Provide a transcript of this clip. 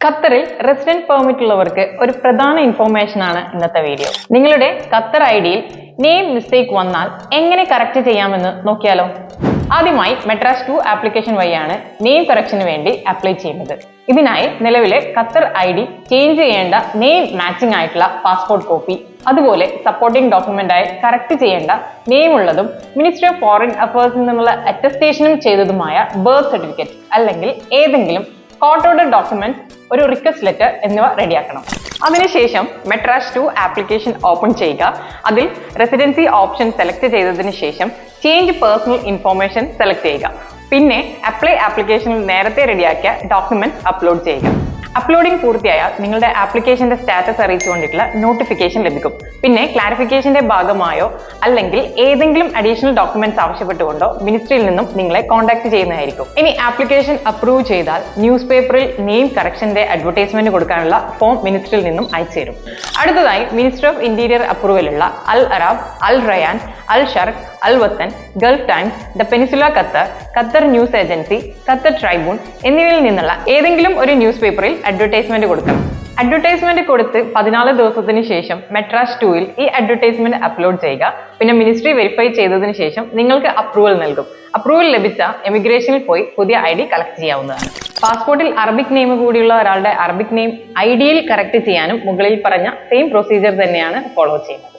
ഖത്തറിൽ resident permit ഉള്ളവർക്ക് ഒരു പ്രധാന ഇൻഫോർമേഷൻ ആണ് ഇന്നത്തെ വീഡിയോ. നിങ്ങളുടെ ഖത്തർ ഐഡിയിൽ നെയിം മിസ്റ്റേക്ക് വന്നാൽ എങ്ങനെ കറക്റ്റ് ചെയ്യാമെന്ന് നോക്കിയാലോ. ആദ്യമായി മെട്രാസ് 2 ആപ്ലിക്കേഷൻ വഴിയാണ് നെയിം കറക്ഷന് വേണ്ടി അപ്ലൈ ചെയ്യുന്നത്. ഇതിനായി നിലവിലെ ഖത്തർ ഐഡി ചേഞ്ച് ചെയ്യേണ്ട നെയിം മാച്ചിങ് ആയിട്ടുള്ള പാസ്പോർട്ട് കോപ്പി, അതുപോലെ സപ്പോർട്ടിംഗ് ഡോക്യുമെന്റ് ആയി കറക്റ്റ് ചെയ്യേണ്ട നെയിം ഉള്ളതും മിനിസ്ട്രി ഓഫ് ഫോറിൻ അഫയേഴ്സിൽ നിന്നുള്ള അറ്റസ്റ്റേഷനും ചെയ്തതുമായ ബർത്ത് സർട്ടിഫിക്കറ്റ് അല്ലെങ്കിൽ ഏതെങ്കിലും കോർട്ട് ഓർഡർ ഡോക്യുമെന്റ്, ഒരു റിക്വസ്റ്റ് ലെറ്റർ എന്നിവ റെഡിയാക്കണം. അതിനുശേഷം മെട്രാസ് 2 ആപ്ലിക്കേഷൻ ഓപ്പൺ ചെയ്യുക. അതിൽ റെസിഡൻസി ഓപ്ഷൻ സെലക്ട് ചെയ്തതിനു ശേഷം ചേഞ്ച് പേഴ്സണൽ ഇൻഫോർമേഷൻ സെലക്ട് ചെയ്യുക. പിന്നെ അപ്ലൈ ആപ്ലിക്കേഷനിൽ നേരത്തെ റെഡിയാക്കിയ ഡോക്യുമെന്റ് അപ്ലോഡ് ചെയ്യുക. അപ്ലോഡിംഗ് പൂർത്തിയായാൽ നിങ്ങളുടെ ആപ്ലിക്കേഷന്റെ സ്റ്റാറ്റസ് അറിയിച്ചുകൊണ്ടിട്ടുള്ള നോട്ടിഫിക്കേഷൻ ലഭിക്കും. പിന്നെ ക്ലാരിഫിക്കേഷന്റെ ഭാഗമായോ അല്ലെങ്കിൽ ഏതെങ്കിലും അഡീഷണൽ ഡോക്യുമെന്റ്സ് ആവശ്യപ്പെട്ടുകൊണ്ടോ മിനിസ്ട്രിയിൽ നിന്നും നിങ്ങളെ കോൺടാക്ട് ചെയ്യുന്നതായിരിക്കും. ഇനി ആപ്ലിക്കേഷൻ അപ്രൂവ് ചെയ്താൽ ന്യൂസ് പേപ്പറിൽ നെയിം കറക്ഷന്റെ അഡ്വർടൈസ്മെന്റ് കൊടുക്കാനുള്ള ഫോം മിനിസ്ട്രിയിൽ നിന്നും അയച്ചു തരും. അടുത്തതായി മിനിസ്ട്രി ഓഫ് ഇന്റീരിയർ അപ്രൂവലുള്ള Al Arab, Al Rayan, Al Sharq, Al Watan, Gulf Times, the Peninsula Qatar, Qatar News Agency, Qatar Tribune എന്നിവയിൽ നിന്നുള്ള ഏതെങ്കിലും ഒരു ന്യൂസ് പേപ്പറിൽ അഡ്വർടൈസ്മെന്റ് കൊടുക്കണം. അഡ്വർടൈസ്മെന്റ് കൊടുത്ത് 14 ദിവസത്തിന് ശേഷം മെട്രാസ് 2-ൽ ഈ അഡ്വർടൈസ്മെന്റ് അപ്ലോഡ് ചെയ്യുക. പിന്നെ മിനിസ്ട്രി വെരിഫൈ ചെയ്തതിനു ശേഷം നിങ്ങൾക്ക് അപ്രൂവൽ നൽകും. അപ്രൂവൽ ലഭിച്ച എമിഗ്രേഷനിൽ പോയി പുതിയ ഐഡി കളക്ട് ചെയ്യാവുന്നതാണ്. പാസ്പോർട്ടിൽ അറബിക് നെയിം കൂടിയുള്ള ഒരാളുടെ അറബിക് നെയിം ഐഡിയിൽ കറക്റ്റ് ചെയ്യാനും മുകളിൽ പറഞ്ഞ സെയിം പ്രൊസീജിയർ തന്നെയാണ് ഫോളോ ചെയ്യുന്നത്.